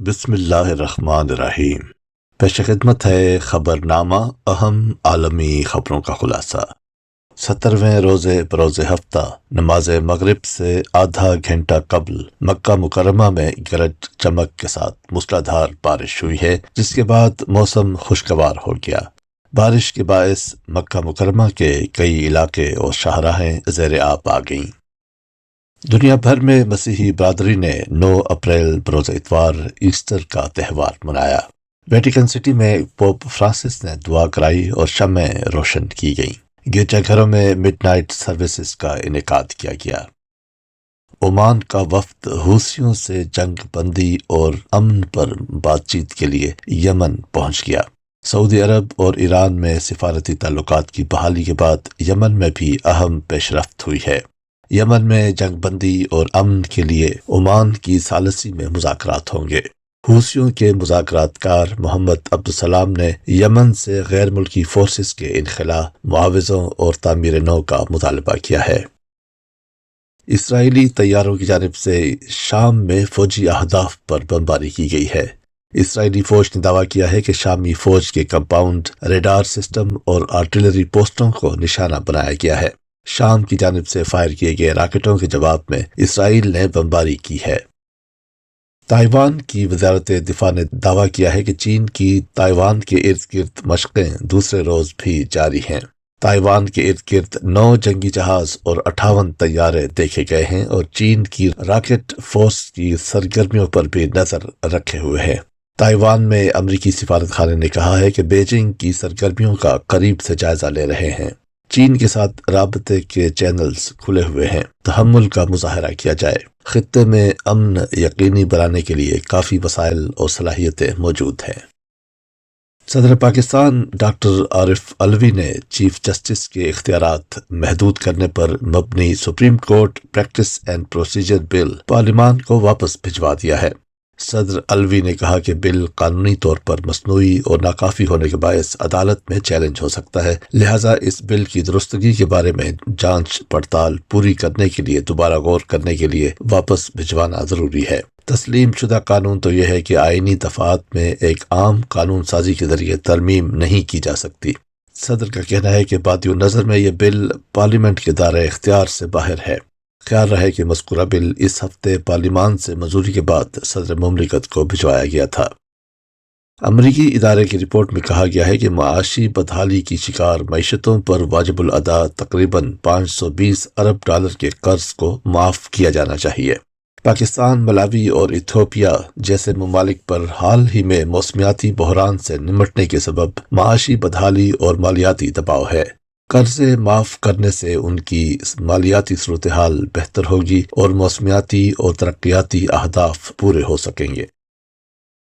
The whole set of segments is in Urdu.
بسم اللہ الرحمن الرحیم۔ پیش خدمت ہے خبرنامہ، اہم عالمی خبروں کا خلاصہ۔ 17ویں روزے بروز ہفتہ نماز مغرب سے آدھا گھنٹہ قبل مکہ مکرمہ میں گرج چمک کے ساتھ موسلادھار بارش ہوئی ہے، جس کے بعد موسم خوشگوار ہو گیا۔ بارش کے باعث مکہ مکرمہ کے کئی علاقے اور شاہراہیں زیر آب آ گئیں۔ دنیا بھر میں مسیحی برادری نے 9 اپریل بروز اتوار ایسٹر کا تہوار منایا۔ ویٹیکن سٹی میں پوپ فرانسس نے دعا کرائی اور شمعیں روشن کی گئیں۔ گرجا گھروں میں مڈ نائٹ سروسز کا انعقاد کیا گیا۔ عمان کا وفد حوثیوں سے جنگ بندی اور امن پر بات چیت کے لیے یمن پہنچ گیا۔ سعودی عرب اور ایران میں سفارتی تعلقات کی بحالی کے بعد یمن میں بھی اہم پیش رفت ہوئی ہے۔ یمن میں جنگ بندی اور امن کے لیے عمان کی ثالثی میں مذاکرات ہوں گے۔ حوثیوں کے مذاکرات کار محمد عبدالسلام نے یمن سے غیر ملکی فورسز کے انخلاء، معاوضوں اور تعمیر نو کا مطالبہ کیا ہے۔ اسرائیلی طیاروں کی جانب سے شام میں فوجی اہداف پر بمباری کی گئی ہے۔ اسرائیلی فوج نے دعویٰ کیا ہے کہ شامی فوج کے کمپاؤنڈ، ریڈار سسٹم اور آرٹلری پوسٹوں کو نشانہ بنایا گیا ہے۔ شام کی جانب سے فائر کیے گئے راکٹوں کے جواب میں اسرائیل نے بمباری کی ہے۔ تائیوان کی وزارت دفاع نے دعویٰ کیا ہے کہ چین کی تائیوان کے ارد گرد مشقیں دوسرے روز بھی جاری ہیں۔ تائیوان کے ارد گرد 9 جنگی جہاز اور 58 طیارے دیکھے گئے ہیں اور چین کی راکٹ فورس کی سرگرمیوں پر بھی نظر رکھے ہوئے ہیں۔ تائیوان میں امریکی سفارت خانے نے کہا ہے کہ بیجنگ کی سرگرمیوں کا قریب سے جائزہ لے رہے ہیں۔ چین کے ساتھ رابطے کے چینلز کھلے ہوئے ہیں، تحمل کا مظاہرہ کیا جائے۔ خطے میں امن یقینی بنانے کے لیے کافی وسائل اور صلاحیتیں موجود ہیں۔ صدر پاکستان ڈاکٹر عارف علوی نے چیف جسٹس کے اختیارات محدود کرنے پر مبنی supreme court practice and procedure bill پارلیمان کو واپس بھجوا دیا ہے۔ صدر علوی نے کہا کہ بل قانونی طور پر مصنوعی اور ناکافی ہونے کے باعث عدالت میں چیلنج ہو سکتا ہے، لہٰذا اس بل کی درستگی کے بارے میں جانچ پڑتال پوری کرنے کے لیے دوبارہ غور کرنے کے لیے واپس بھجوانا ضروری ہے۔ تسلیم شدہ قانون تو یہ ہے کہ آئینی دفعات میں ایک عام قانون سازی کے ذریعے ترمیم نہیں کی جا سکتی۔ صدر کا کہنا ہے کہ بادی نظر میں یہ بل پارلیمنٹ کے دائرہ اختیار سے باہر ہے۔ خیال رہے کہ مذکورہ بل اس ہفتے پارلیمان سے منظوری کے بعد صدر مملکت کو بھجوایا گیا تھا۔ امریکی ادارے کی رپورٹ میں کہا گیا ہے کہ معاشی بدحالی کی شکار معیشتوں پر واجب الادا تقریباً 520 ارب ڈالر کے قرض کو معاف کیا جانا چاہیے۔ پاکستان، ملاوی اور ایتھوپیا جیسے ممالک پر حال ہی میں موسمیاتی بحران سے نمٹنے کے سبب معاشی بدحالی اور مالیاتی دباؤ ہے۔ قرضے معاف کرنے سے ان کی مالیاتی صورتحال بہتر ہوگی اور موسمیاتی اور ترقیاتی اہداف پورے ہو سکیں گے۔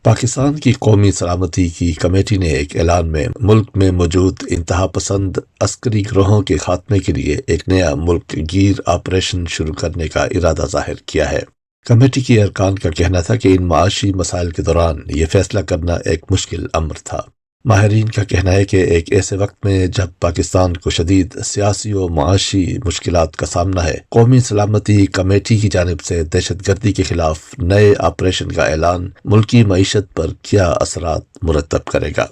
پاکستان کی قومی سلامتی کی کمیٹی نے ایک اعلان میں ملک میں موجود انتہا پسند عسکری گروہوں کے خاتمے کے لیے ایک نیا ملک گیر آپریشن شروع کرنے کا ارادہ ظاہر کیا ہے۔ کمیٹی کے ارکان کا کہنا تھا کہ ان معاشی مسائل کے دوران یہ فیصلہ کرنا ایک مشکل امر تھا۔ ماہرین کا کہنا ہے کہ ایک ایسے وقت میں جب پاکستان کو شدید سیاسی و معاشی مشکلات کا سامنا ہے، قومی سلامتی کمیٹی کی جانب سے دہشت گردی کے خلاف نئے آپریشن کا اعلان ملکی معیشت پر کیا اثرات مرتب کرے گا۔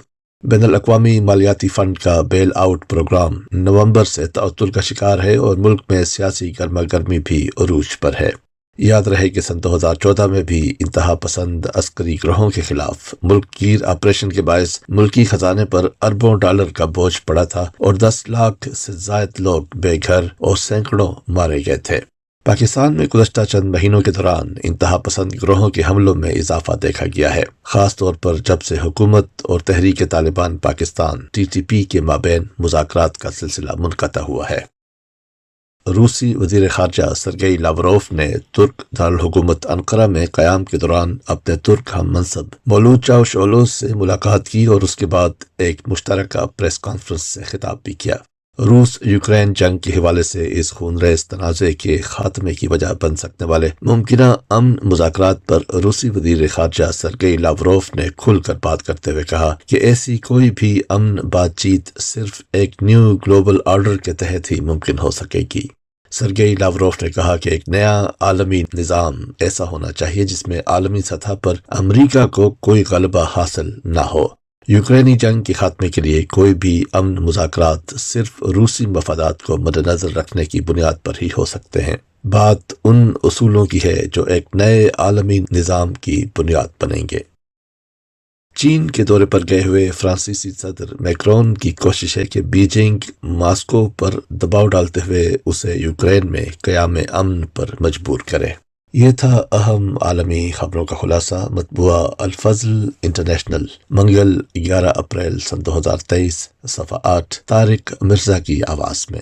بین الاقوامی مالیاتی فنڈ کا بیل آؤٹ پروگرام نومبر سے تعطل کا شکار ہے اور ملک میں سیاسی گرما گرمی بھی عروج پر ہے۔ یاد رہے کہ سن 2014 میں بھی انتہا پسند عسکری گروہوں کے خلاف ملک گیر آپریشن کے باعث ملکی خزانے پر اربوں ڈالر کا بوجھ پڑا تھا اور 10 لاکھ سے زائد لوگ بے گھر اور سینکڑوں مارے گئے تھے۔ پاکستان میں گزشتہ چند مہینوں کے دوران انتہا پسند گروہوں کے حملوں میں اضافہ دیکھا گیا ہے، خاص طور پر جب سے حکومت اور تحریک طالبان پاکستان (TTP) کے مابین مذاکرات کا سلسلہ منقطع ہوا ہے۔ روسی وزیر خارجہ سرگئی لاوروف نے ترک دارالحکومت انقرہ میں قیام کے دوران اپنے ترک ہم منصب مولود چاوش اولو سے ملاقات کی اور اس کے بعد ایک مشترکہ پریس کانفرنس سے خطاب بھی کیا۔ روس یوکرین جنگ کے حوالے سے اس خونریز تنازع کے خاتمے کی وجہ بن سکنے والے ممکنہ امن مذاکرات پر روسی وزیر خارجہ سرگئی لاوروف نے کھل کر بات کرتے ہوئے کہا کہ ایسی کوئی بھی امن بات چیت صرف ایک نیو گلوبل آرڈر کے تحت ہی ممکن ہو سکے گی۔ سرگئی لاوروف نے کہا کہ ایک نیا عالمی نظام ایسا ہونا چاہیے جس میں عالمی سطح پر امریکہ کو کوئی غلبہ حاصل نہ ہو۔ یوکرینی جنگ کے خاتمے کے لیے کوئی بھی امن مذاکرات صرف روسی مفادات کو مد نظر رکھنے کی بنیاد پر ہی ہو سکتے ہیں۔ بات ان اصولوں کی ہے جو ایک نئے عالمی نظام کی بنیاد بنیں گے۔ چین کے دورے پر گئے ہوئے فرانسیسی صدر میکرون کی کوشش ہے کہ بیجنگ ماسکو پر دباؤ ڈالتے ہوئے اسے یوکرین میں قیام امن پر مجبور کرے۔ یہ تھا اہم عالمی خبروں کا خلاصہ۔ مطبوعہ الفضل انٹرنیشنل، منگل 11 اپریل سن 2023، صفحہ 8، طارق مرزا کی آواز میں۔